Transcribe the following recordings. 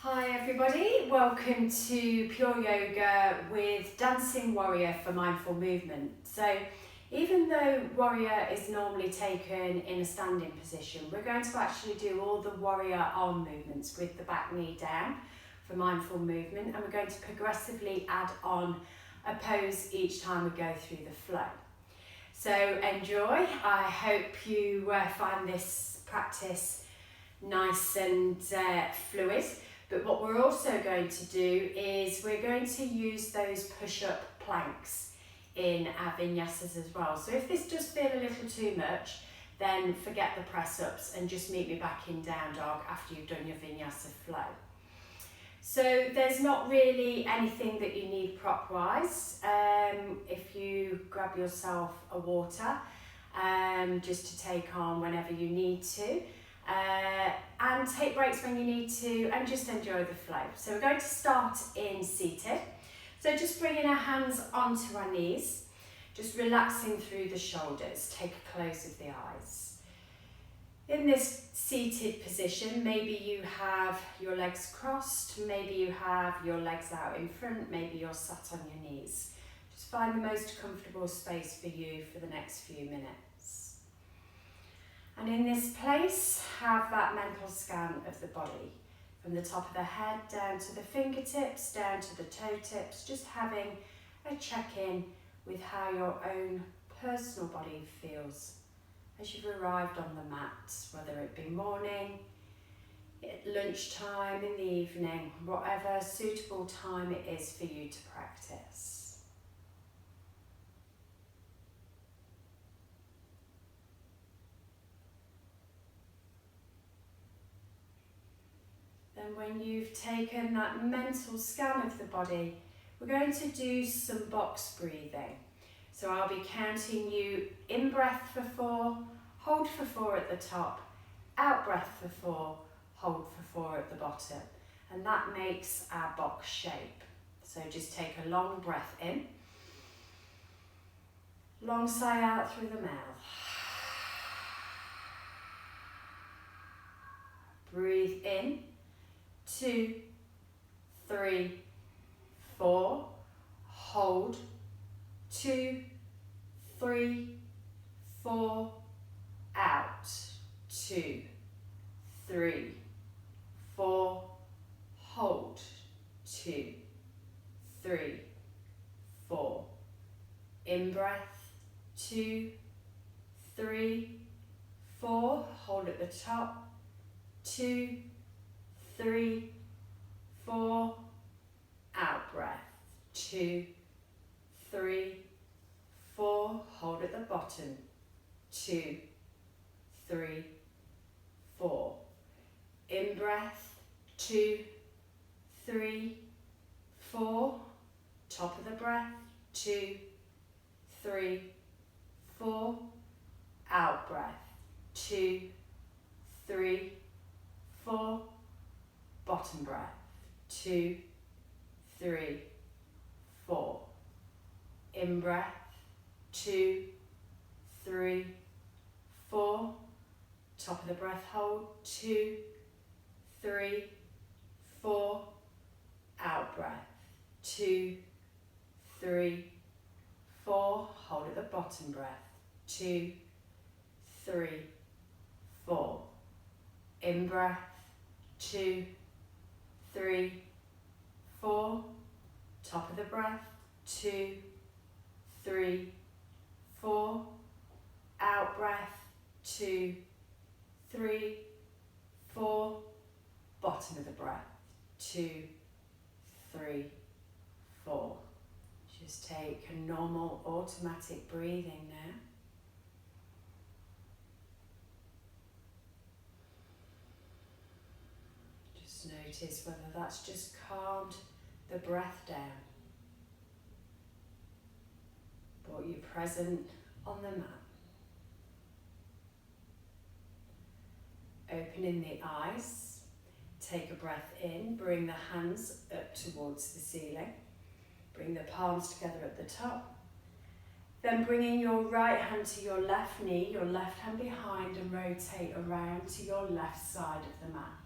Hi everybody, welcome to Pure Yoga with Dancing Warrior for Mindful Movement. So even though Warrior is normally taken in a standing position, we're going to actually do all the Warrior arm movements with the back knee down for mindful movement, and we're going to progressively add on a pose each time we go through the flow. So enjoy. I hope you find this practice nice and fluid. But what we're also going to do is we're going to use those push-up planks in our vinyasas as well. So if this does feel a little too much, then forget the press-ups and just meet me back in down dog after you've done your vinyasa flow. So there's not really anything that you need prop-wise. If you grab yourself a water just to take on whenever you need to. And take breaks when you need to, and just enjoy the flow. So we're going to start in seated. So just bringing our hands onto our knees, just relaxing through the shoulders. Take a close of the eyes. In this seated position, maybe you have your legs crossed, maybe you have your legs out in front, maybe you're sat on your knees. Just find the most comfortable space for you for the next few minutes. And in this place, have that mental scan of the body, from the top of the head down to the fingertips, down to the toe tips, just having a check-in with how your own personal body feels as you've arrived on the mat, whether it be morning, at lunchtime, in the evening, whatever suitable time it is for you to practice. And when you've taken that mental scan of the body, we're going to do some box breathing. So I'll be counting you in breath for 4, hold for 4 at the top, out breath for 4, hold for 4 at the bottom. And that makes our box shape. So just take a long breath in, long sigh out through the mouth. Breathe in. 2, 3, 4, hold, 2, 3, 4, out, 2, 3, 4, hold, 2, 3, 4, in breath, 2, 3, 4, hold at the top, 2, 3, 4, out breath, 2, 3, 4, hold at the bottom, 2, 3, 4, in breath, 2, 3, 4, top of the breath, 2, 3, 4, out breath, 2, 3, 4, bottom breath, 2, 3, 4, in breath, 2, 3, 4, top of the breath hold, 2, 3, 4, out breath, 2, 3, 4, hold at the bottom breath, 2, 3, 4, in breath, 2, 3, 4, top of the breath, 2, 3, 4, out breath, 2, 3, 4, bottom of the breath, 2, 3, 4. Just take a normal automatic breathing now. Notice whether that's just calmed the breath down, brought you present on the mat. Opening the eyes, take a breath in, bring the hands up towards the ceiling, bring the palms together at the top, then bringing your right hand to your left knee, your left hand behind, and rotate around to your left side of the mat.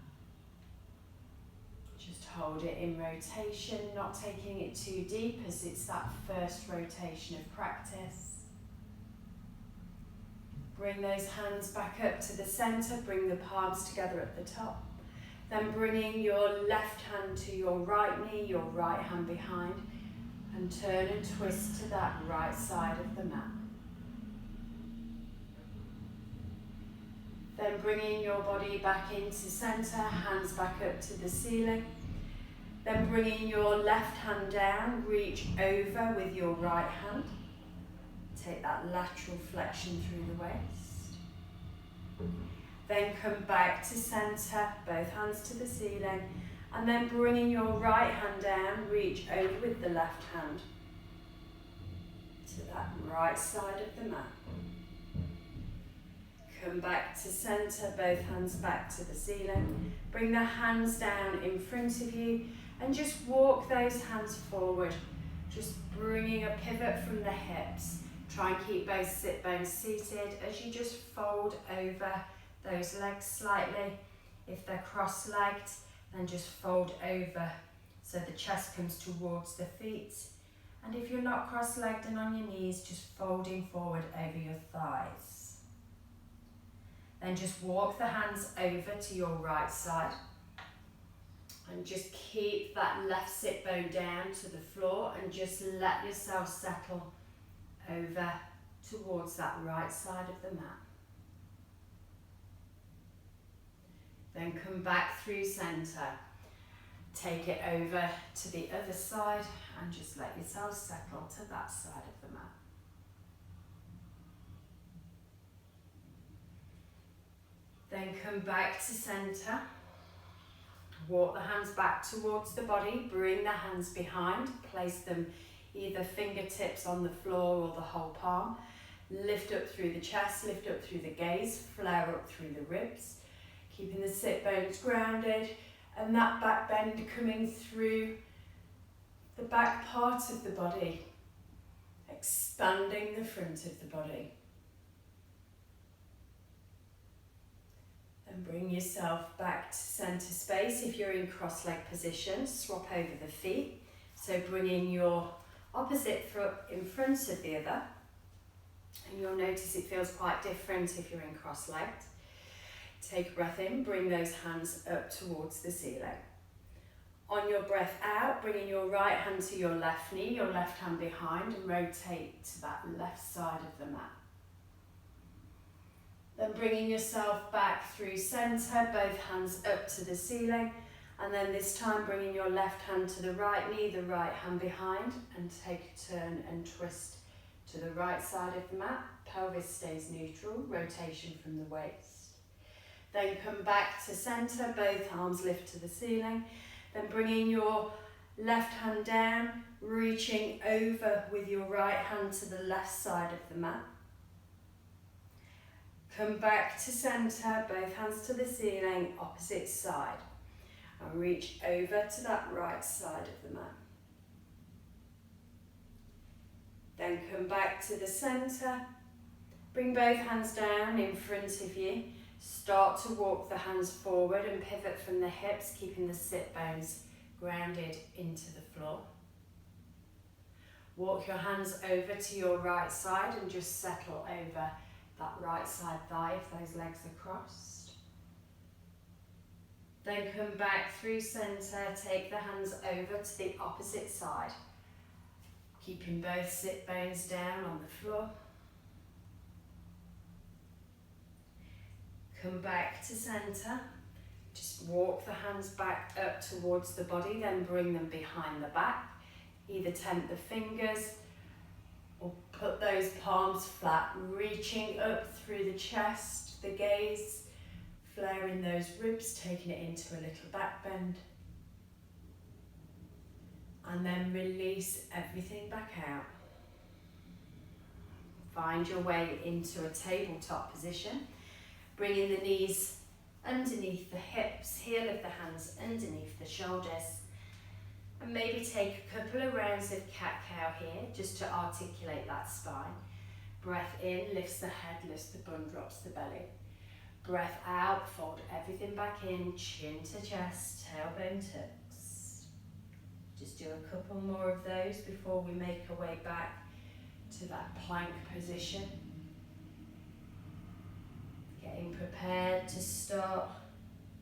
Just hold it in rotation, not taking it too deep as it's that first rotation of practice. Bring those hands back up to the centre, bring the palms together at the top. Then bringing your left hand to your right knee, your right hand behind, and turn and twist to that right side of the mat. Then bringing your body back into centre, hands back up to the ceiling. Then bringing your left hand down, reach over with your right hand. Take that lateral flexion through the waist. Then come back to centre, both hands to the ceiling. And then bringing your right hand down, reach over with the left hand to that right side of the mat. Come back to centre, both hands back to the ceiling. Bring the hands down in front of you and just walk those hands forward. Just bringing a pivot from the hips. Try and keep both sit bones seated as you just fold over those legs slightly. If they're cross-legged, then just fold over so the chest comes towards the feet. And if you're not cross-legged and on your knees, just folding forward over your thighs. Then just walk the hands over to your right side. And just keep that left sit bone down to the floor and just let yourself settle over towards that right side of the mat. Then come back through centre. Take it over to the other side and just let yourself settle to that side of the mat. Then come back to centre. Walk the hands back towards the body, bring the hands behind, place them either fingertips on the floor or the whole palm. Lift up through the chest, lift up through the gaze, flare up through the ribs, keeping the sit bones grounded and that back bend coming through the back part of the body, expanding the front of the body. And bring yourself back to centre space. If you're in cross-leg position, swap over the feet. So bringing your opposite foot in front of the other. And you'll notice it feels quite different if you're in cross-legged. Take a breath in, bring those hands up towards the ceiling. On your breath out, bringing your right hand to your left knee, your left hand behind, and rotate to that left side of the mat. Then bringing yourself back through centre, both hands up to the ceiling, and then this time bringing your left hand to the right knee, the right hand behind, and take a turn and twist to the right side of the mat. Pelvis stays neutral, rotation from the waist. Then come back to centre, both arms lift to the ceiling, then bringing your left hand down, reaching over with your right hand to the left side of the mat. Come back to centre, both hands to the ceiling, opposite side. And reach over to that right side of the mat. Then come back to the centre. Bring both hands down in front of you. Start to walk the hands forward and pivot from the hips, keeping the sit bones grounded into the floor. Walk your hands over to your right side and just settle over that right side thigh if those legs are crossed. Then come back through centre, take the hands over to the opposite side, keeping both sit bones down on the floor. Come back to centre, just walk the hands back up towards the body, then bring them behind the back. Either tent the fingers or put those palms flat, reaching up through the chest, the gaze, flaring those ribs, taking it into a little back bend. And then release everything back out. Find your way into a tabletop position, bringing the knees underneath the hips, heel of the hands underneath the shoulders. And maybe take a couple of rounds of cat-cow here, just to articulate that spine. Breath in, lifts the head, lifts the bum, drops the belly. Breath out, fold everything back in, chin to chest, tailbone tucks. Just do a couple more of those before we make our way back to that plank position. Getting prepared to start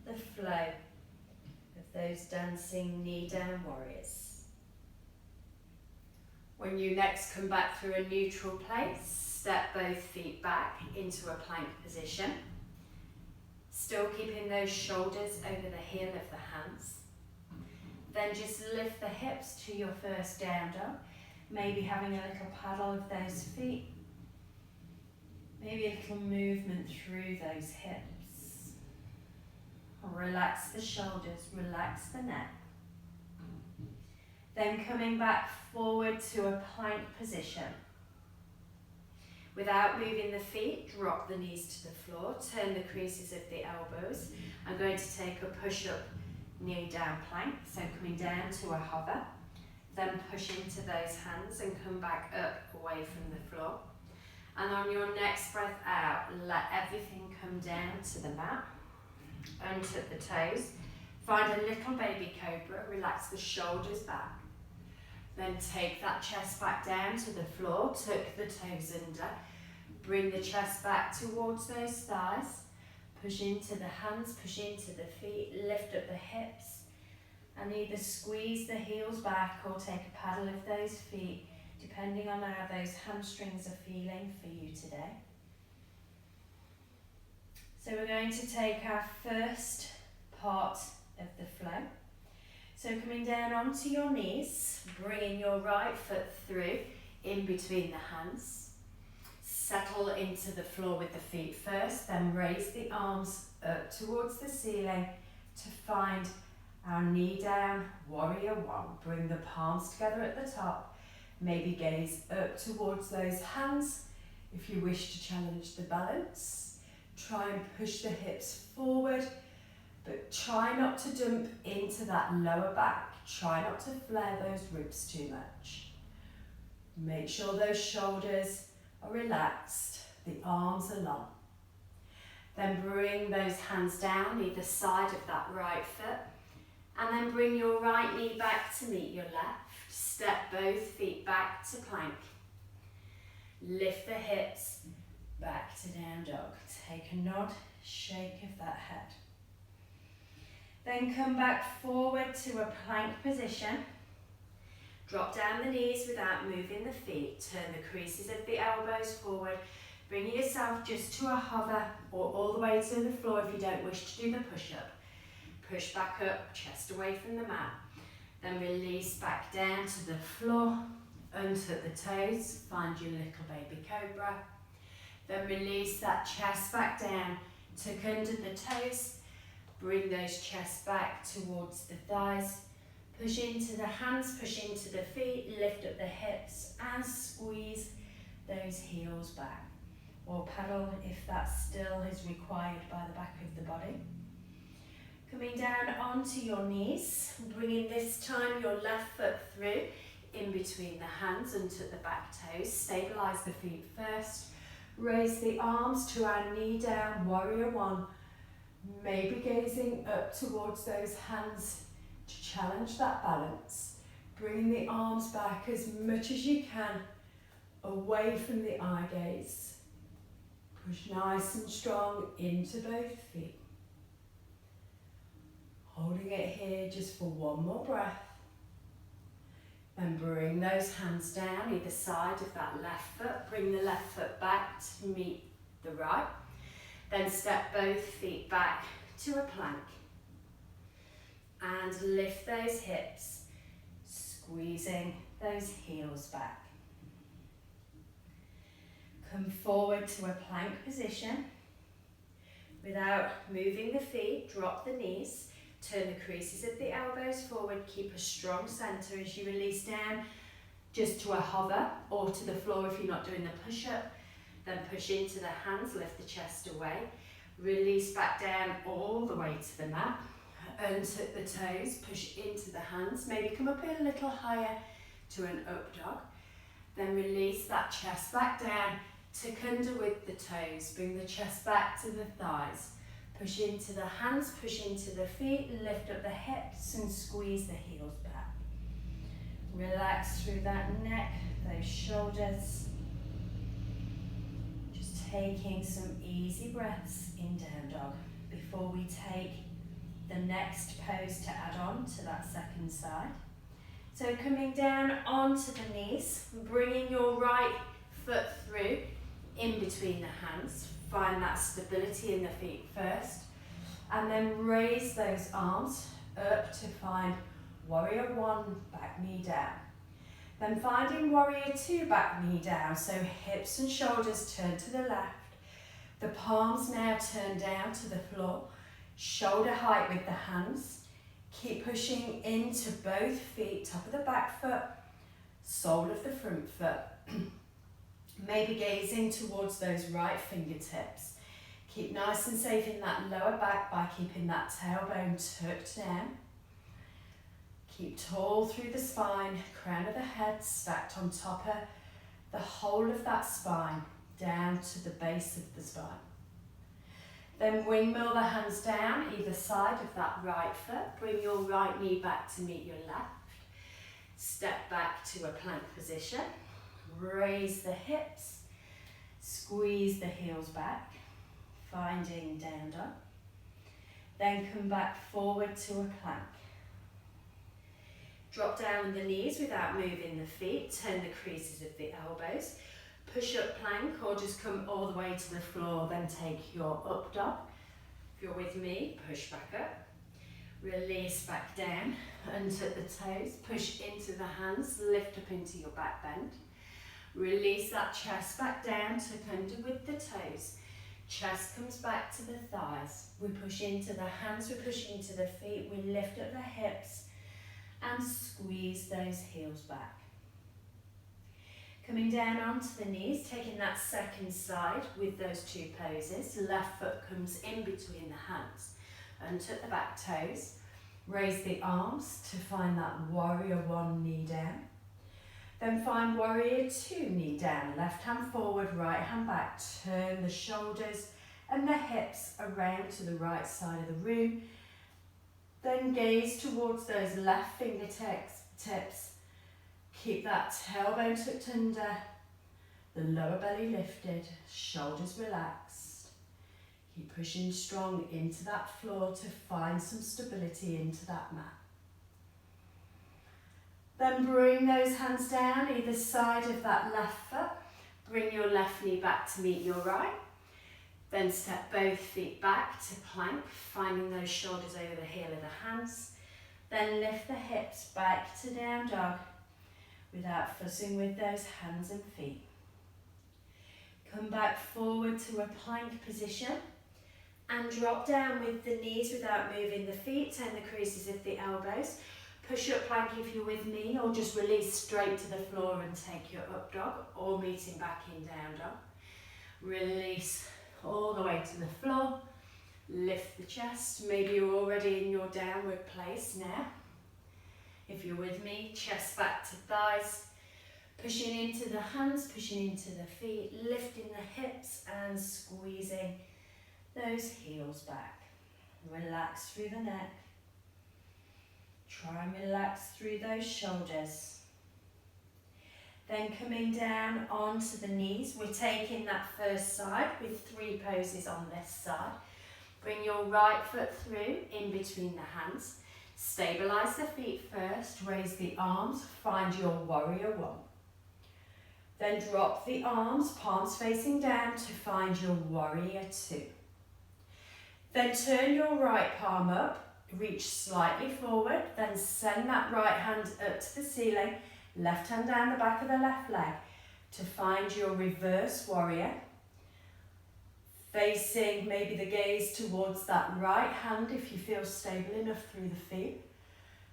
the flow of those dancing knee down warriors. When you next come back through a neutral place, step both feet back into a plank position. Still keeping those shoulders over the heel of the hands. Then just lift the hips to your first down dog. Maybe having a little paddle of those feet. Maybe a little movement through those hips. Relax the shoulders, relax the neck. Then coming back forward to a plank position. Without moving the feet, drop the knees to the floor, turn the creases of the elbows. I'm going to take a push-up knee down plank, so coming down to a hover. Then push into those hands and come back up away from the floor. And on your next breath out, let everything come down to the mat. Untuck the toes. Find a little baby cobra, relax the shoulders back. Then take that chest back down to the floor, tuck the toes under. Bring the chest back towards those thighs. Push into the hands, push into the feet, lift up the hips. And either squeeze the heels back or take a paddle of those feet, depending on how those hamstrings are feeling for you today. So we're going to take our first part of the flow. So coming down onto your knees, bringing your right foot through in between the hands. Settle into the floor with the feet first, then raise the arms up towards the ceiling to find our knee down, warrior one. Bring the palms together at the top. Maybe gaze up towards those hands if you wish to challenge the balance. Try and push the hips forward, but try not to dump into that lower back. Try not to flare those ribs too much. Make sure those shoulders are relaxed, the arms are long. Then bring those hands down either side of that right foot, and then bring your right knee back to meet your left. Step both feet back to plank. Lift the hips back to down dog. Take a nod, shake of that head. Then come back forward to a plank position. Drop down the knees without moving the feet. Turn the creases of the elbows forward. Bring yourself just to a hover or all the way to the floor if you don't wish to do the push-up. Push back up, chest away from the mat. Then release back down to the floor. Untuck the toes, find your little baby cobra. Then release that chest back down. Tuck under the toes. Bring those chests back towards the thighs. Push into the hands, push into the feet, lift up the hips and squeeze those heels back. Or paddle if that still is required by the back of the body. Coming down onto your knees, bringing this time your left foot through in between the hands and to the back toes. Stabilise the feet first. Raise the arms to our knee down, warrior one. Maybe gazing up towards those hands to challenge that balance. Bring the arms back as much as you can away from the eye gaze. Push nice and strong into both feet. Holding it here just for one more breath. And bring those hands down either side of that left foot. Bring the left foot back to meet the right. Then step both feet back to a plank. And lift those hips, squeezing those heels back. Come forward to a plank position. Without moving the feet, drop the knees. Turn the creases of the elbows forward. Keep a strong centre as you release down just to a hover or to the floor if you're not doing the push-up. Then push into the hands, lift the chest away. Release back down all the way to the mat. Untuck the toes, push into the hands. Maybe come up a little higher to an up dog. Then release that chest back down. Tuck under with the toes. Bring the chest back to the thighs. Push into the hands, push into the feet. Lift up the hips and squeeze the heels back. Relax through that neck, those shoulders. Just taking some easy breaths in down dog before we take the next pose to add on to that second side. So coming down onto the knees, bringing your right foot through in between the hands. Find that stability in the feet first. And then raise those arms up to find Warrior One, back knee down. Then finding Warrior Two, back knee down. So hips and shoulders turn to the left. The palms now turn down to the floor. Shoulder height with the hands. Keep pushing into both feet, top of the back foot, sole of the front foot. Maybe gazing towards those right fingertips. Keep nice and safe in that lower back by keeping that tailbone tucked down. Keep tall through the spine, crown of the head stacked on top of the whole of that spine, down to the base of the spine. Then windmill the hands down either side of that right foot. Bring your right knee back to meet your left. Step back to a plank position. Raise the hips. Squeeze the heels back. Finding down dog. Then come back forward to a plank. Drop down the knees without moving the feet. Turn the creases of the elbows. Push up plank or just come all the way to the floor, then take your up dog. If you're with me, push back up. Release back down, untuck the toes, push into the hands, lift up into your back bend. Release that chest back down, tuck under with the toes. Chest comes back to the thighs. We push into the hands, we push into the feet, we lift up the hips and squeeze those heels back. Coming down onto the knees, taking that second side with those two poses. Left foot comes in between the hands. Untuck the back toes. Raise the arms to find that Warrior One, knee down. Then find Warrior Two, knee down. Left hand forward, right hand back. Turn the shoulders and the hips around to the right side of the room. Then gaze towards those left fingertips. Keep that tailbone tucked under, the lower belly lifted, shoulders relaxed. Keep pushing strong into that floor to find some stability into that mat. Then bring those hands down either side of that left foot. Bring your left knee back to meet your right. Then step both feet back to plank, finding those shoulders over the heel of the hands. Then lift the hips back to down dog, without fussing with those hands and feet. Come back forward to a plank position and drop down with the knees without moving the feet. Turn the creases of the elbows. Push up plank if you're with me, or just release straight to the floor and take your up dog, or meeting back in down dog. Release all the way to the floor. Lift the chest. Maybe you're already in your downward place now. If you're with me, chest back to thighs, pushing into the hands, pushing into the feet, lifting the hips and squeezing those heels back. Relax through the neck. Try and relax through those shoulders. Then coming down onto the knees, we're taking that first side with 3 poses on this side. Bring your right foot through in between the hands. Stabilize the feet first, raise the arms, find your Warrior One. Then drop the arms, palms facing down to find your Warrior Two. Then turn your right palm up, reach slightly forward, then send that right hand up to the ceiling, left hand down the back of the left leg to find your reverse warrior. Facing maybe the gaze towards that right hand if you feel stable enough through the feet.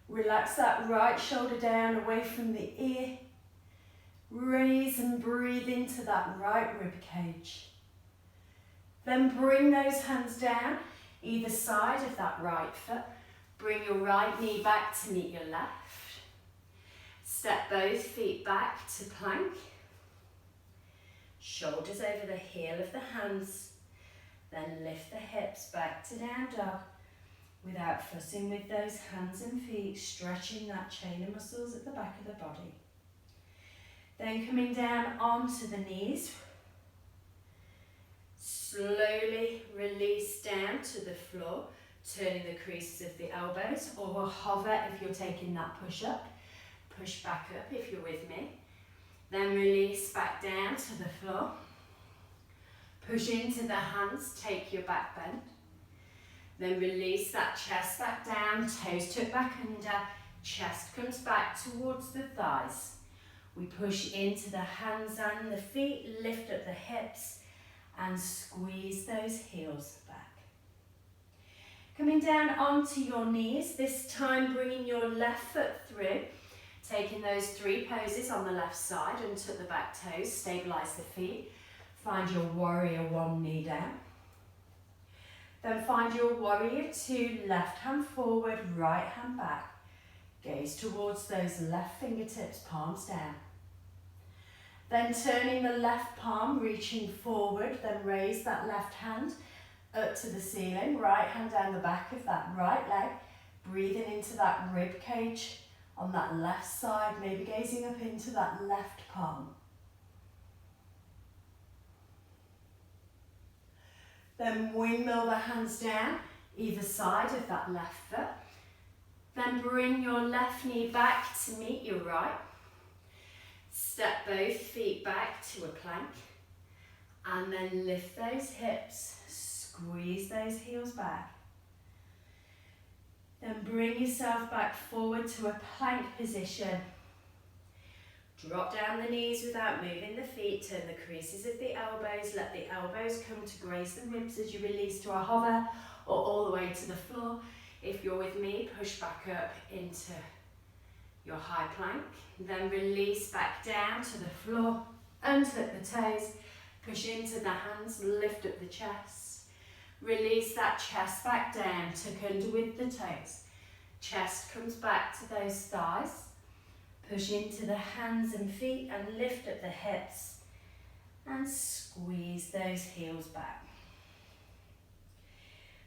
Relax that right shoulder down away from the ear. Raise and breathe into that right rib cage. Then bring those hands down either side of that right foot. Bring your right knee back to meet your left. Step both feet back to plank. Shoulders over the heel of the hands. Then lift the hips back to down dog. without fussing with those hands and feet, stretching that chain of muscles at the back of the body. Then coming down onto the knees, slowly release down to the floor, turning the creases of the elbows, or hover if you're taking that push up, push back up if you're with me. Then release back down to the floor, push into the hands, take your back bend. Then release that chest back down, toes tuck back under, chest comes back towards the thighs. We push into the hands and the feet, lift up the hips and squeeze those heels back. Coming down onto your knees, this time bringing your left foot through, taking those 3 poses on the left side, untuck the back toes, stabilise the feet, find your warrior 1 knee down. Then find your warrior 2, left hand forward, right hand back. Gaze towards those left fingertips, palms down. Then turning the left palm, reaching forward, then raise that left hand up to the ceiling, right hand down the back of that right leg, breathing into that rib cage on that left side, maybe gazing up into that left palm. Then windmill the hands down, either side of that left foot. Then bring your left knee back to meet your right. Step both feet back to a plank. And then lift those hips, squeeze those heels back. Then bring yourself back forward to a plank position. Drop down the knees without moving the feet, turn the creases of the elbows, let the elbows come to grace the ribs as you release to a hover or all the way to the floor. If you're with me, push back up into your high plank, then release back down to the floor, untuck the toes, push into the hands, lift up the chest, release that chest back down, tuck under with the toes, chest comes back to those thighs. Push into the hands and feet and lift up the hips and squeeze those heels back.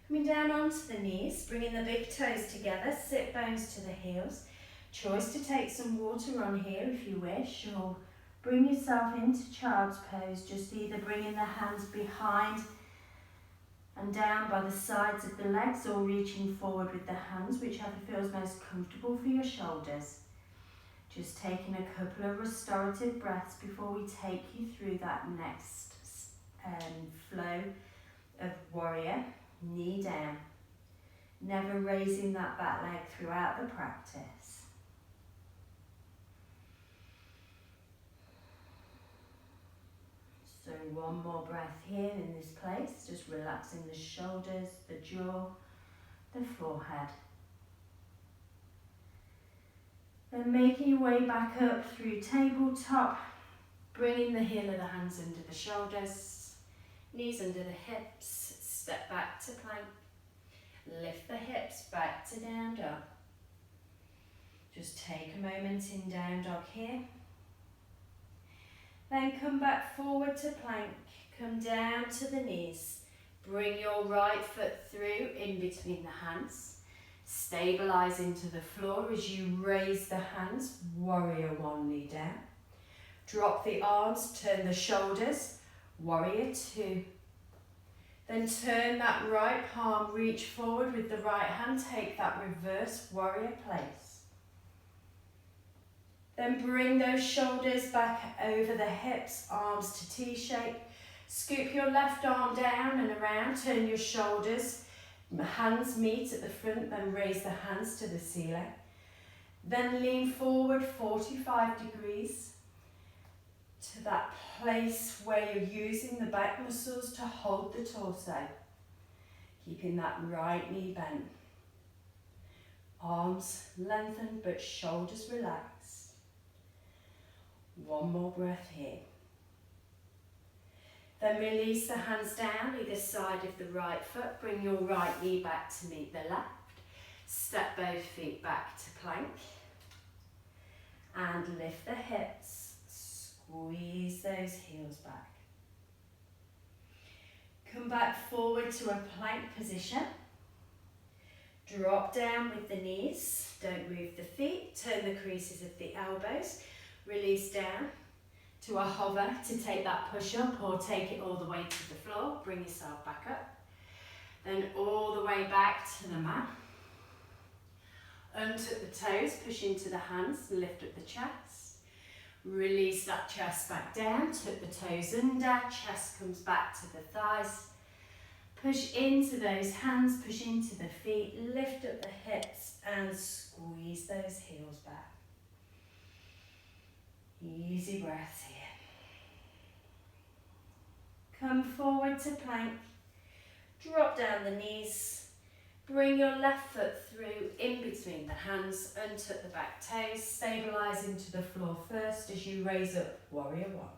Coming down onto the knees, bringing the big toes together, sit bones to the heels. Choice to take some water on here if you wish, or bring yourself into child's pose, just either bringing the hands behind and down by the sides of the legs or reaching forward with the hands, whichever feels most comfortable for your shoulders. Just taking a couple of restorative breaths before we take you through that next flow of warrior, knee down. Never raising that back leg throughout the practice. So one more breath here in this place, just relaxing the shoulders, the jaw, the forehead. Then making your way back up through tabletop, bringing the heel of the hands under the shoulders, knees under the hips, step back to plank, lift the hips back to down dog. Just take a moment in down dog here. Then come back forward to plank, come down to the knees, bring your right foot through in between the hands. Stabilise into the floor as you raise the hands, warrior 1 knee down. Drop the arms, turn the shoulders, warrior 2. Then turn that right palm, reach forward with the right hand, take that reverse warrior place. Then bring those shoulders back over the hips, arms to T-shape. Scoop your left arm down and around, turn your shoulders. Hands meet at the front, then raise the hands to the ceiling. Then lean forward 45 degrees to that place where you're using the back muscles to hold the torso. Keeping that right knee bent. Arms lengthened but shoulders relaxed. One more breath here. Then release the hands down either side of the right foot. Bring your right knee back to meet the left. Step both feet back to plank. And lift the hips. Squeeze those heels back. Come back forward to a plank position. Drop down with the knees, don't move the feet, turn the creases of the elbows, release down to a hover to take that push up or take it all the way to the floor, bring yourself back up, then all the way back to the mat. Untuck the toes, push into the hands, lift up the chest, release that chest back down, tuck the toes under, chest comes back to the thighs. Push into those hands, push into the feet, lift up the hips and squeeze those heels back. Easy breaths here. Come forward to plank, drop down the knees, bring your left foot through in between the hands, untuck the back toes, stabilise into the floor first as you raise up warrior one.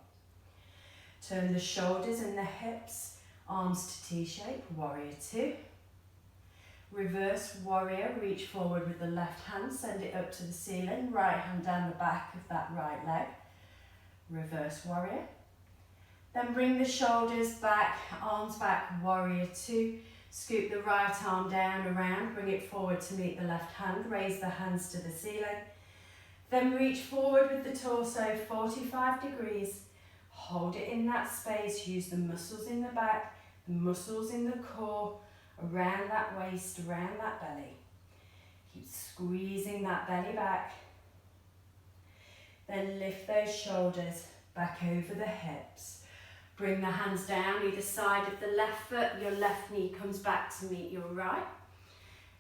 Turn the shoulders and the hips, arms to T-shape, warrior two. Reverse warrior, reach forward with the left hand, send it up to the ceiling, right hand down the back of that right leg. Reverse warrior. Then bring the shoulders back, arms back, warrior two. Scoop the right arm down, around, bring it forward to meet the left hand, raise the hands to the ceiling. Then reach forward with the torso, 45 degrees. Hold it in that space, use the muscles in the back, the muscles in the core, around that waist, around that belly. Keep squeezing that belly back. Then lift those shoulders back over the hips. Bring the hands down either side of the left foot, your left knee comes back to meet your right.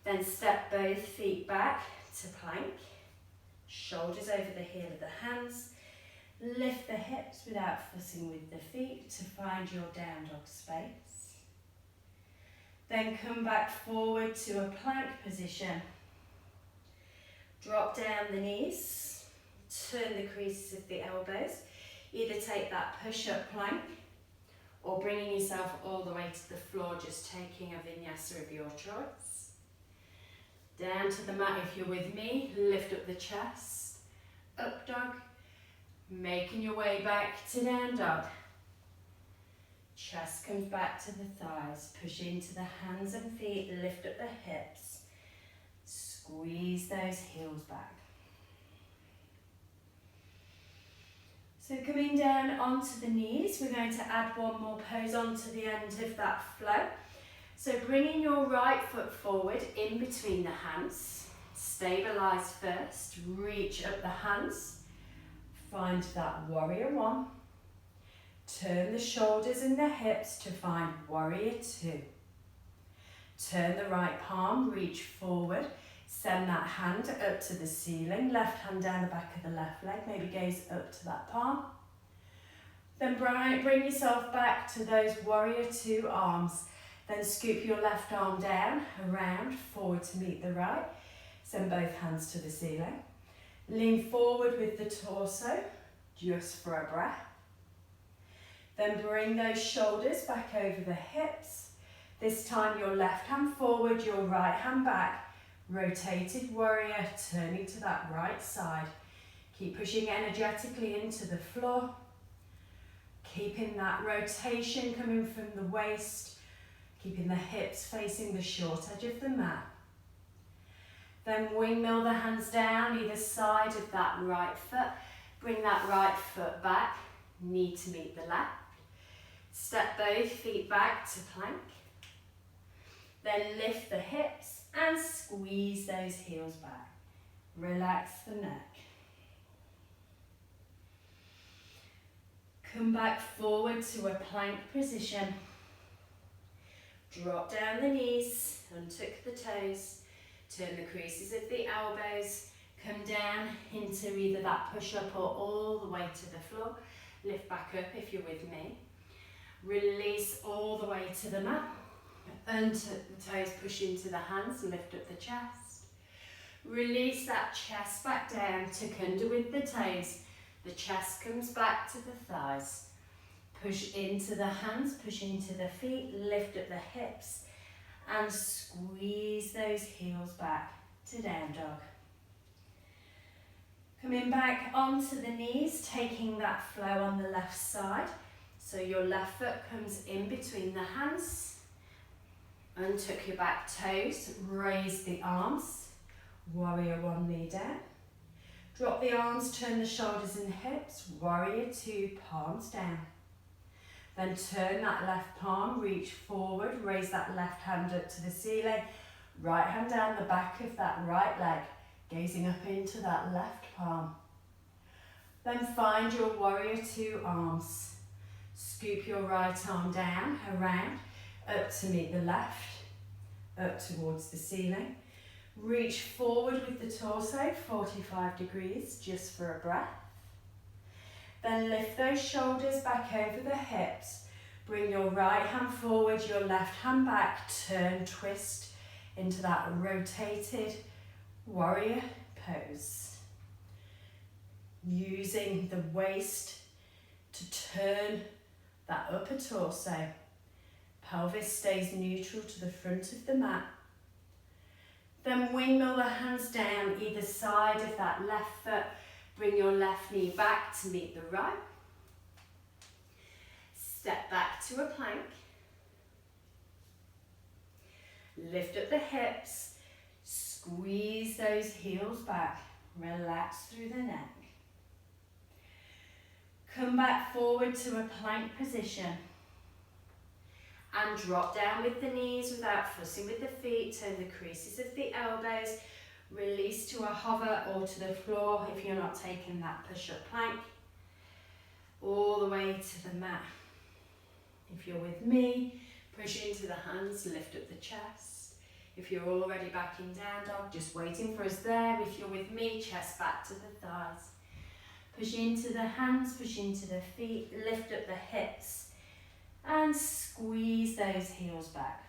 Then step both feet back to plank. Shoulders over the heel of the hands. Lift the hips without fussing with the feet to find your down dog space. Then come back forward to a plank position. Drop down the knees, turn the creases of the elbows. Either take that push-up plank or bringing yourself all the way to the floor, just taking a vinyasa of your choice. Down to the mat if you're with me, lift up the chest, up dog. Making your way back to down dog. Chest comes back to the thighs. Push into the hands and feet. Lift up the hips. Squeeze those heels back. So coming down onto the knees, we're going to add one more pose onto the end of that flow. So bringing your right foot forward in between the hands. Stabilise first. Reach up the hands. Find that warrior one. Turn the shoulders and the hips to find warrior two. Turn the right palm, reach forward. Send that hand up to the ceiling. Left hand down the back of the left leg, maybe gaze up to that palm. Then bring yourself back to those warrior two arms. Then scoop your left arm down, around, forward to meet the right. Send both hands to the ceiling. Lean forward with the torso, just for a breath. Then bring those shoulders back over the hips. This time your left hand forward, your right hand back. Rotated warrior, turning to that right side. Keep pushing energetically into the floor. Keeping that rotation coming from the waist. Keeping the hips facing the short edge of the mat. Then windmill the hands down either side of that right foot. Bring that right foot back, knee to meet the left. Step both feet back to plank. Then lift the hips and squeeze those heels back. Relax the neck. Come back forward to a plank position. Drop down the knees, untuck the toes. Turn the creases of the elbows, come down into either that push-up or all the way to the floor. Lift back up if you're with me. Release all the way to the mat. Untuck the toes, push into the hands, lift up the chest. Release that chest back down, tuck under with the toes. The chest comes back to the thighs. Push into the hands, push into the feet, lift up the hips. And squeeze those heels back to down dog. Coming back onto the knees, taking that flow on the left side. So your left foot comes in between the hands. Untuck your back toes, raise the arms, warrior one, knee down. Drop the arms, turn the shoulders and hips, warrior two, palms down. Then turn that left palm, reach forward, raise that left hand up to the ceiling, right hand down the back of that right leg, gazing up into that left palm. Then find your warrior two arms. Scoop your right arm down, around, up to meet the left, up towards the ceiling. Reach forward with the torso, 45 degrees, just for a breath. Then lift those shoulders back over the hips. Bring your right hand forward, your left hand back, turn, twist into that rotated warrior pose. Using the waist to turn that upper torso. Pelvis stays neutral to the front of the mat. Then windmill the hands down either side of that left foot. Bring your left knee back to meet the right. Step back to a plank. Lift up the hips. Squeeze those heels back. Relax through the neck. Come back forward to a plank position. And drop down with the knees without fussing with the feet. Turn the creases of the elbows. Release to a hover or to the floor if you're not taking that push-up plank. All the way to the mat. If you're with me, push into the hands, lift up the chest. If you're already back in down dog, just waiting for us there. If you're with me, chest back to the thighs. Push into the hands, push into the feet, lift up the hips. And squeeze those heels back.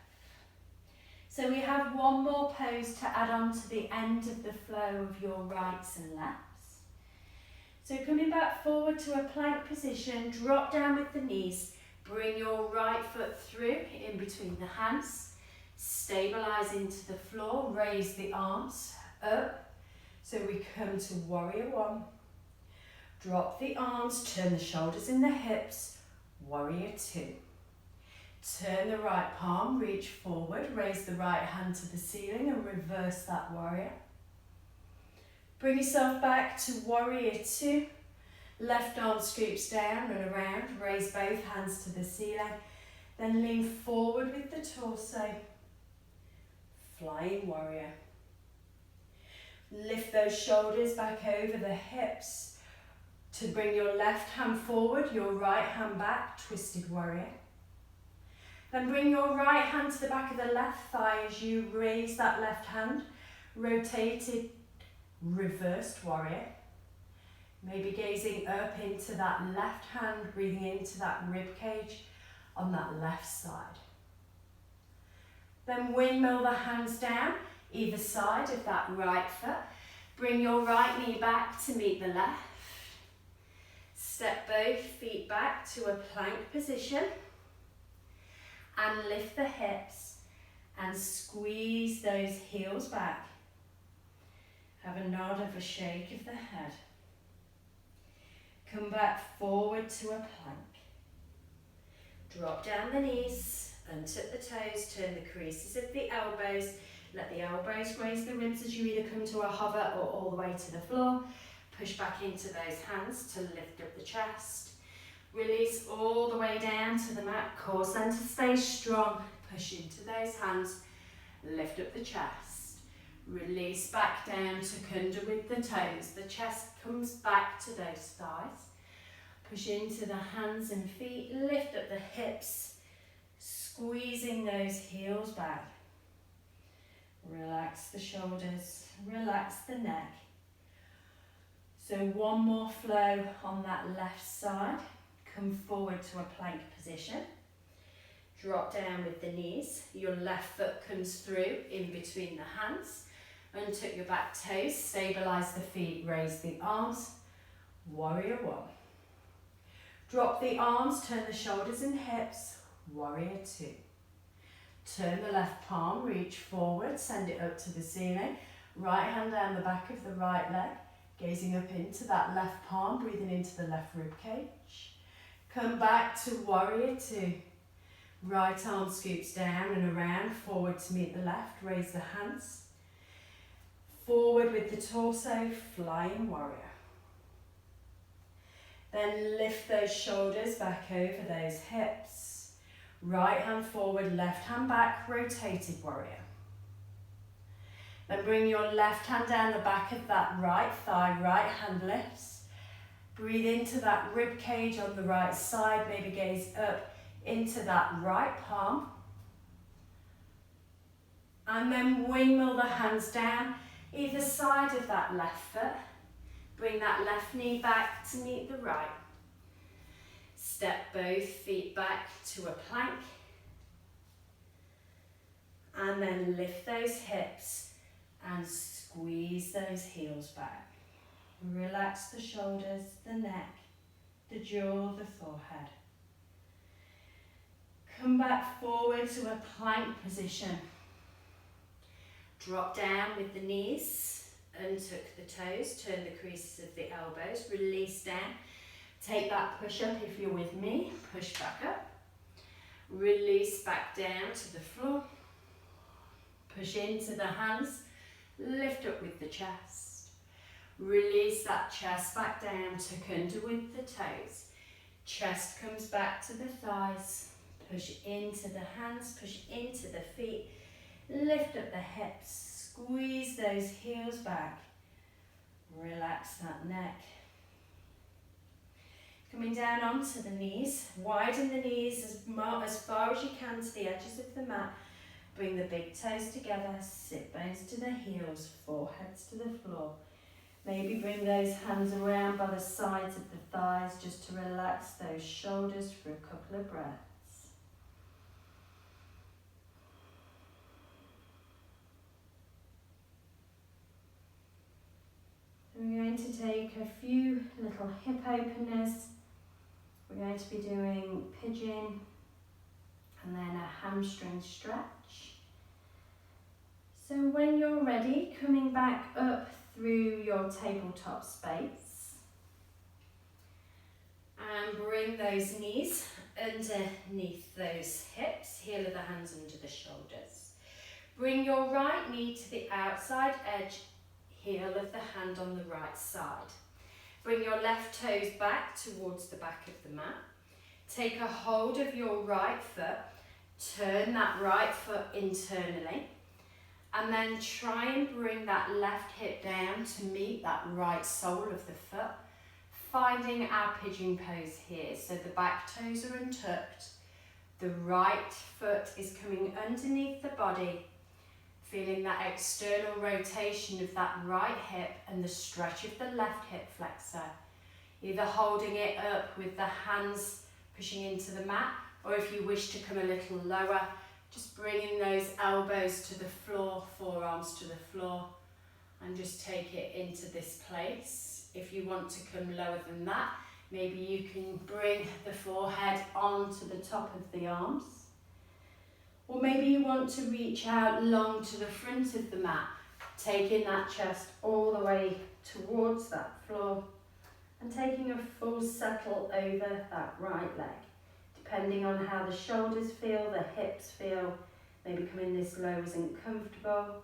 So we have one more pose to add on to the end of the flow of your rights and lefts. So coming back forward to a plank position, drop down with the knees, bring your right foot through in between the hands, stabilize into the floor, raise the arms up. So we come to warrior one. Drop the arms, turn the shoulders and the hips, warrior two. Turn the right palm, reach forward, raise the right hand to the ceiling and reverse that warrior. Bring yourself back to warrior two. Left arm scoops down and around, raise both hands to the ceiling. Then lean forward with the torso. Flying warrior. Lift those shoulders back over the hips to bring your left hand forward, your right hand back, twisted warrior. Then bring your right hand to the back of the left thigh as you raise that left hand, rotated, reversed warrior. Maybe gazing up into that left hand, breathing into that rib cage on that left side. Then windmill the hands down, either side of that right foot. Bring your right knee back to meet the left. Step both feet back to a plank position. And lift the hips and squeeze those heels back. Have a nod of a shake of the head. Come back forward to a plank. Drop down the knees, untuck the toes, turn the creases of the elbows. Let the elbows graze the ribs as you either come to a hover or all the way to the floor. Push back into those hands to lift up the chest. Release all the way down to the mat. Core center stays strong. Push into those hands. Lift up the chest. Release back down to Kunda with the toes. The chest comes back to those thighs. Push into the hands and feet. Lift up the hips. Squeezing those heels back. Relax the shoulders. Relax the neck. So one more flow on that left side. Come forward to a plank position. Drop down with the knees. Your left foot comes through in between the hands. Untuck your back toes. Stabilize the feet. Raise the arms. Warrior one. Drop the arms. Turn the shoulders and hips. Warrior two. Turn the left palm. Reach forward. Send it up to the ceiling. Right hand down the back of the right leg. Gazing up into that left palm. Breathing into the left rib cage. Come back to warrior two. Right arm scoops down and around, forward to meet the left, raise the hands. Forward with the torso, flying warrior. Then lift those shoulders back over those hips. Right hand forward, left hand back, rotated warrior. Then bring your left hand down the back of that right thigh, right hand lifts. Breathe into that rib cage on the right side, maybe gaze up into that right palm. And then windmill the hands down either side of that left foot. Bring that left knee back to meet the right. Step both feet back to a plank. And then lift those hips and squeeze those heels back. Relax the shoulders, the neck, the jaw, the forehead. Come back forward to a plank position. Drop down with the knees, untuck the toes, turn the creases of the elbows, release down. Take that push up if you're with me, push back up. Release back down to the floor. Push into the hands, lift up with the chest. Release that chest back down, tuck under with the toes. Chest comes back to the thighs. Push into the hands, push into the feet. Lift up the hips, squeeze those heels back. Relax that neck. Coming down onto the knees, widen the knees as far as you can to the edges of the mat. Bring the big toes together, sit bones to the heels, foreheads to the floor. Maybe bring those hands around by the sides of the thighs just to relax those shoulders for a couple of breaths. We're going to take a few little hip openers. We're going to be doing pigeon and then a hamstring stretch. So when you're ready, coming back up through your tabletop space. And bring those knees underneath those hips, heel of the hands under the shoulders. Bring your right knee to the outside edge, heel of the hand on the right side. Bring your left toes back towards the back of the mat. Take a hold of your right foot, turn that right foot internally, and then try and bring that left hip down to meet that right sole of the foot, finding our pigeon pose here. So the back toes are untucked, the right foot is coming underneath the body, feeling that external rotation of that right hip and the stretch of the left hip flexor. Either holding it up with the hands pushing into the mat, or if you wish to come a little lower, just bringing those elbows to the floor, forearms to the floor, and just take it into this place. If you want to come lower than that, maybe you can bring the forehead onto the top of the arms. Or maybe you want to reach out long to the front of the mat, taking that chest all the way towards that floor and taking a full settle over that right leg. Depending on how the shoulders feel, the hips feel, maybe coming this low isn't comfortable.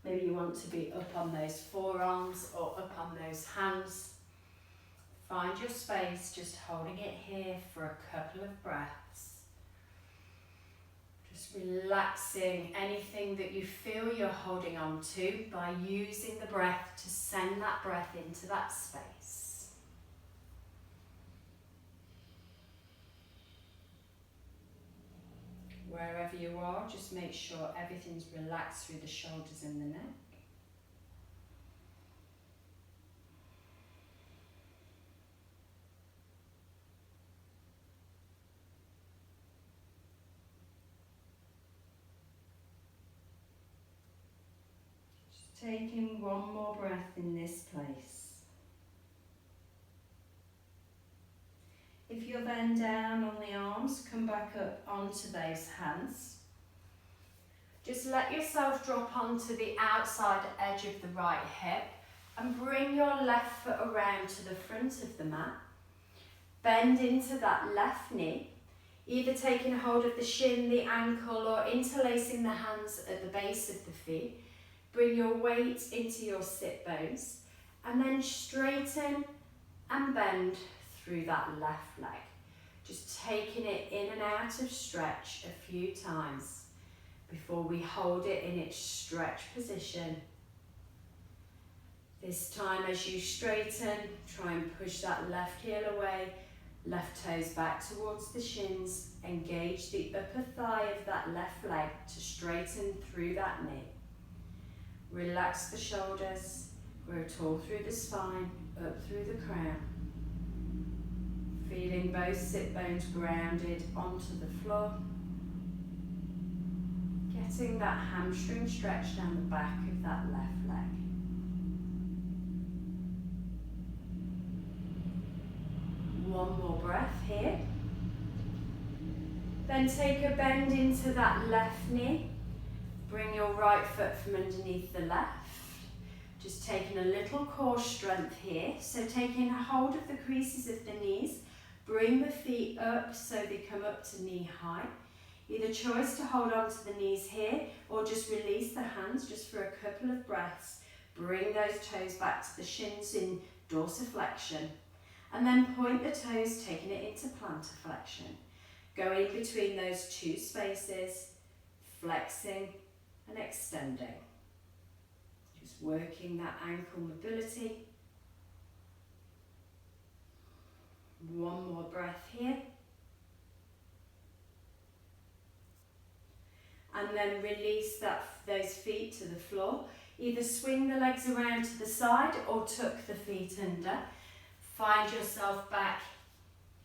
Maybe you want to be up on those forearms or up on those hands. Find your space, just holding it here for a couple of breaths. Just relaxing anything that you feel you're holding on to by using the breath to send that breath into that space. Wherever you are, just make sure everything's relaxed through the shoulders and the neck. Just taking one more breath in this place. If you're then down on the arms, come back up onto those hands. Just let yourself drop onto the outside edge of the right hip and bring your left foot around to the front of the mat. Bend into that left knee. Either taking hold of the shin, the ankle, or interlacing the hands at the base of the feet. Bring your weight into your sit bones and then straighten and bend through that left leg. Just taking it in and out of stretch a few times before we hold it in its stretch position. This time as you straighten, try and push that left heel away, left toes back towards the shins, engage the upper thigh of that left leg to straighten through that knee. Relax the shoulders, grow tall through the spine, up through the crown. Feeling both sit bones grounded onto the floor. Getting that hamstring stretch down the back of that left leg. One more breath here. Then take a bend into that left knee. Bring your right foot from underneath the left. Just taking a little core strength here. So taking a hold of the creases of the knees. Bring the feet up so they come up to knee height. Either choice to hold on to the knees here or just release the hands just for a couple of breaths. Bring those toes back to the shins in dorsiflexion. And then point the toes, taking it into plantar flexion. Going between those two spaces, flexing and extending. Just working that ankle mobility. One more breath here. And then release those feet to the floor. Either swing the legs around to the side or tuck the feet under. Find yourself back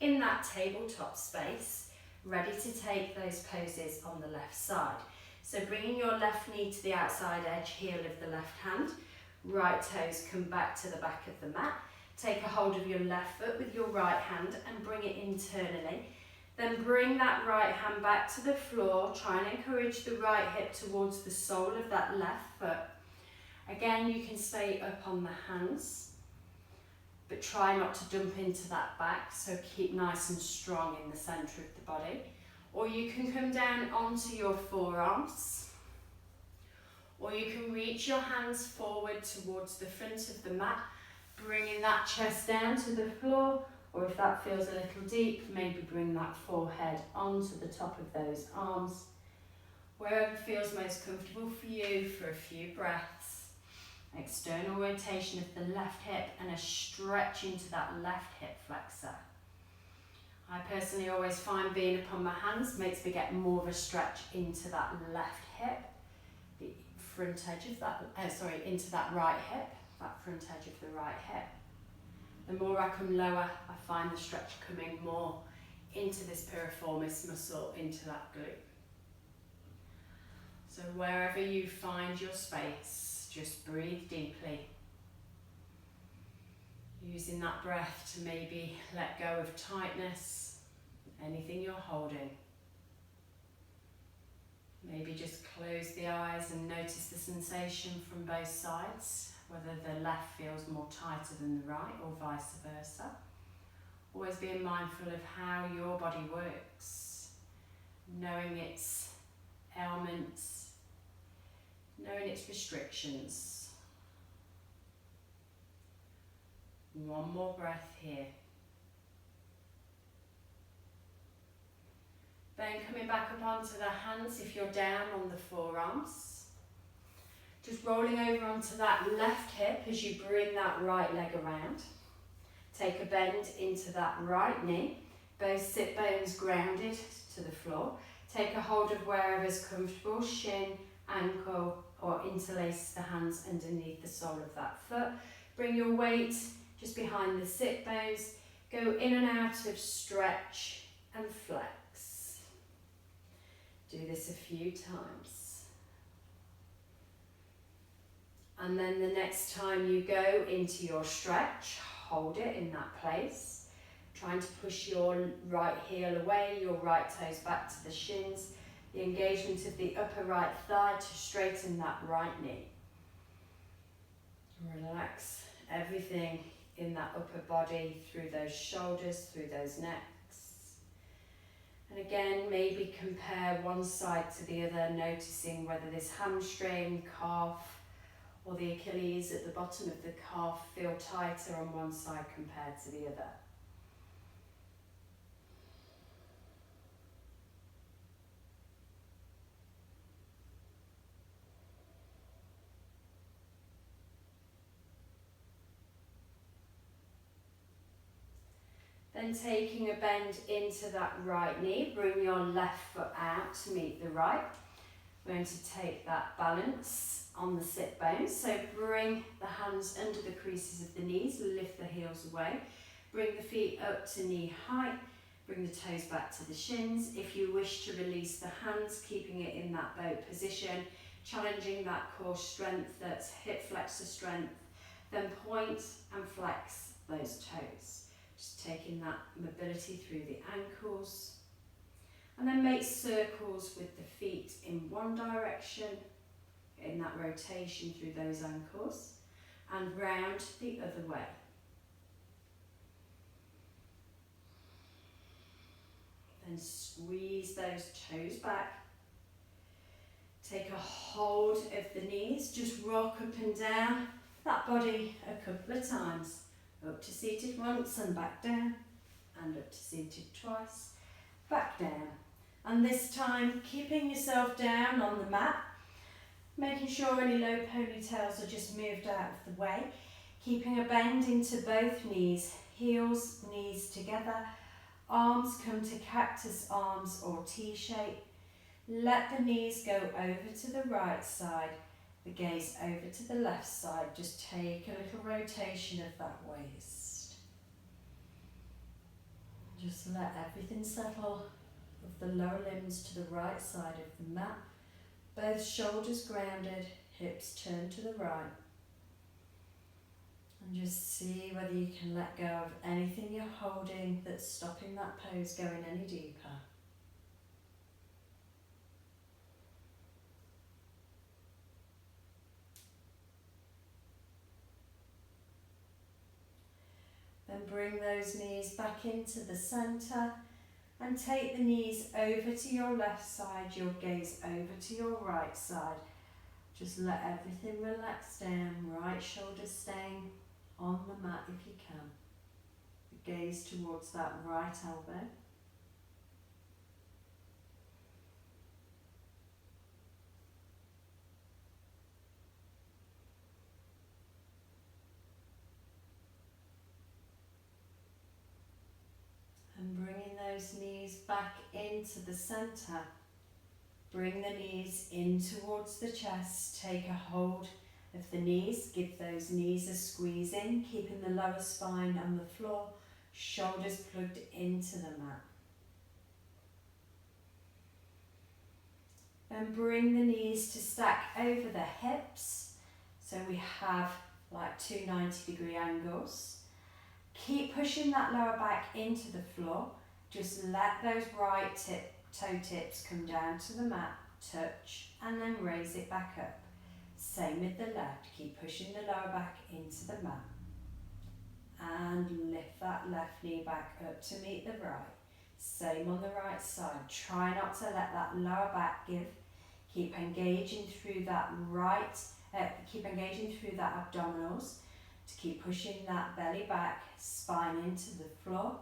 in that tabletop space, ready to take those poses on the left side. So bringing your left knee to the outside edge heel of the left hand, right toes come back to the back of the mat. Take a hold of your left foot with your right hand and bring it internally. Then bring that right hand back to the floor. Try and encourage the right hip towards the sole of that left foot. Again, you can stay up on the hands, but try not to dump into that back, so keep nice and strong in the centre of the body. Or you can come down onto your forearms, or you can reach your hands forward towards the front of the mat, bringing that chest down to the floor, or if that feels a little deep, maybe bring that forehead onto the top of those arms. Wherever feels most comfortable for you for a few breaths. External rotation of the left hip and a stretch into that left hip flexor. I personally always find being upon my hands makes me get more of a stretch into that left hip, the front edge of that, into that right hip, that front edge of the right hip. The more I come lower, I find the stretch coming more into this piriformis muscle, into that glute. So wherever you find your space, just breathe deeply. Using that breath to maybe let go of tightness, anything you're holding. Maybe just close the eyes and notice the sensation from both sides, whether the left feels more tighter than the right or vice versa. Always being mindful of how your body works, knowing its ailments, knowing its restrictions. One more breath here. Then coming back up onto the hands if you're down on the forearms. Just rolling over onto that left hip as you bring that right leg around. Take a bend into that right knee. Both sit bones grounded to the floor. Take a hold of wherever's comfortable, shin, ankle, or interlace the hands underneath the sole of that foot. Bring your weight just behind the sit bones. Go in and out of stretch and flex. Do this a few times. And then the next time you go into your stretch, hold it in that place. Trying to push your right heel away, your right toes back to the shins. The engagement of the upper right thigh to straighten that right knee. Relax everything in that upper body, through those shoulders, through those necks. And again, maybe compare one side to the other, noticing whether this hamstring, calf, or the Achilles at the bottom of the calf feel tighter on one side compared to the other. Then taking a bend into that right knee, bring your left foot out to meet the right. We're going to take that balance on the sit bones. So bring the hands under the creases of the knees, lift the heels away. Bring the feet up to knee height, bring the toes back to the shins. If you wish to release the hands, keeping it in that boat position, challenging that core strength, that's hip flexor strength, then point and flex those toes. Just taking that mobility through the ankles. And then make circles with the feet in one direction, in that rotation through those ankles, and round the other way. Then squeeze those toes back. Take a hold of the knees, just rock up and down that body a couple of times. Up to seated once and back down, and up to seated twice, back down. And this time, keeping yourself down on the mat, making sure any low ponytails are just moved out of the way, keeping a bend into both knees, heels, knees together, arms come to cactus arms or T-shape. Let the knees go over to the right side, the gaze over to the left side. Just take a little rotation of that waist. Just let everything settle of the lower limbs to the right side of the mat. Both shoulders grounded, hips turned to the right. And just see whether you can let go of anything you're holding that's stopping that pose going any deeper. Then bring those knees back into the centre and take the knees over to your left side, your gaze over to your right side. Just let everything relax down, right shoulder staying on the mat if you can. The gaze towards that right elbow. And bringing those knees back into the centre. Bring the knees in towards the chest. Take a hold of the knees. Give those knees a squeeze in, keeping the lower spine on the floor. Shoulders plugged into the mat. Then bring the knees to stack over the hips. So we have like two 90-degree angles. Keep pushing that lower back into the floor. Just let those right toe tips come down to the mat, touch, and then raise it back up. Same with the left. Keep pushing the lower back into the mat. And lift that left knee back up to meet the right. Same on the right side. Try not to let that lower back give. Keep engaging through that abdominals to keep pushing that belly back, spine into the floor.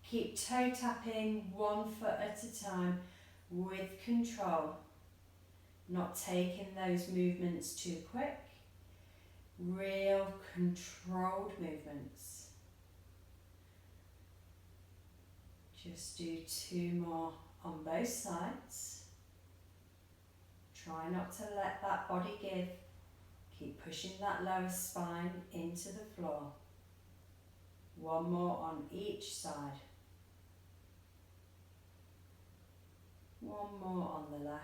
Keep toe tapping 1 foot at a time with control. Not taking those movements too quick. Real controlled movements. Just do 2 more on both sides. Try not to let that body give. Keep pushing that lower spine into the floor. 1 more on each side. 1 more on the left.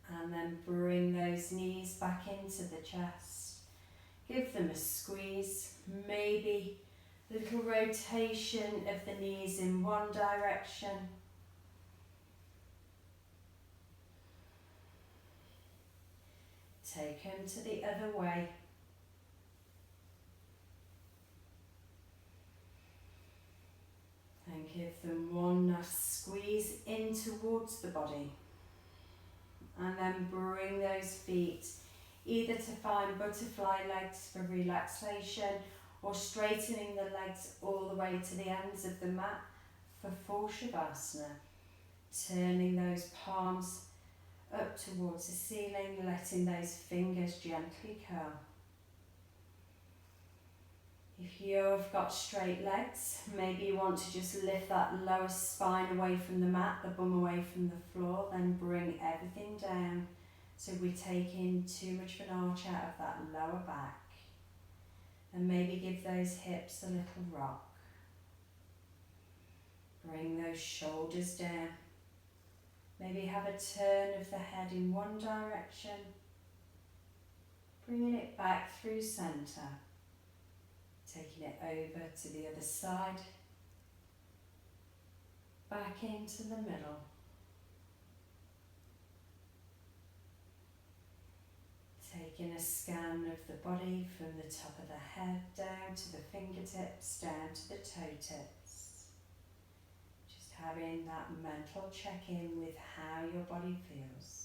And then bring those knees back into the chest. Give them a squeeze, maybe a little rotation of the knees in one direction. Take them to the other way. give them one last squeeze in towards the body. And then bring those feet either to find butterfly legs for relaxation or straightening the legs all the way to the ends of the mat for full Shavasana. Turning those palms up towards the ceiling, letting those fingers gently curl. If you've got straight legs, maybe you want to just lift that lower spine away from the mat, the bum away from the floor, then bring everything down. So we're taking too much of an arch out of that lower back. And maybe give those hips a little rock. Bring those shoulders down. Maybe have a turn of the head in one direction. Bringing it back through centre. Taking it over to the other side, back into the middle. Taking a scan of the body from the top of the head down to the fingertips, down to the toe tips. Just having that mental check-in with how your body feels.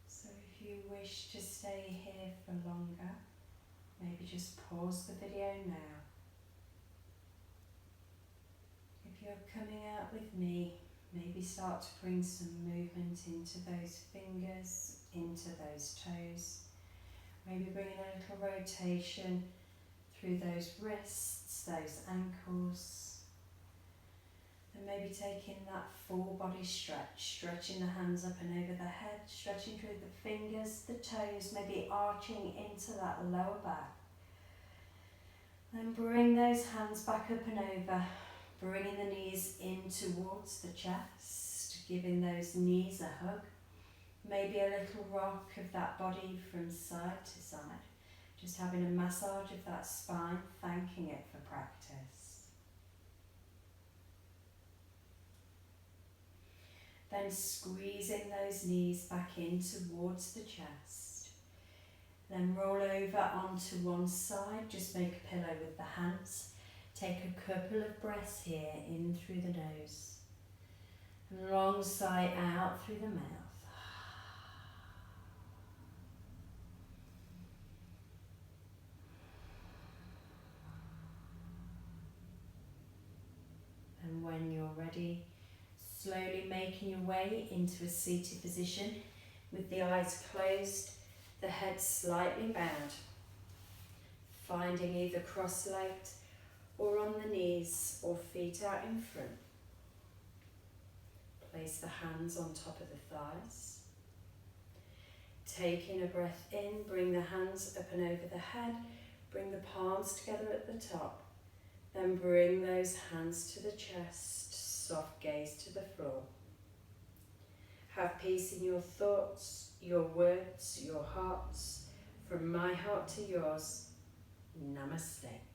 So if you wish to stay here for longer, maybe just pause the video now. If you're coming out with me, maybe start to bring some movement into those fingers, into those toes. Maybe bring in a little rotation through those wrists, those ankles. And maybe taking that full body stretch, stretching the hands up and over the head, stretching through the fingers, the toes, maybe arching into that lower back. Then bring those hands back up and over, bringing the knees in towards the chest, giving those knees a hug. Maybe a little rock of that body from side to side, just having a massage of that spine, thanking it for practice. Then squeezing those knees back in towards the chest. Then roll over onto one side, just make a pillow with the hands. Take a couple of breaths here, in through the nose. And long sigh out through the mouth. And when you're ready, slowly making your way into a seated position with the eyes closed, the head slightly bowed. Finding either cross-legged or on the knees or feet out in front. Place the hands on top of the thighs. Taking a breath in, bring the hands up and over the head, bring the palms together at the top. Then bring those hands to the chest, soft gaze to the floor. Have peace in your thoughts, your words, your hearts. From my heart to yours, Namaste.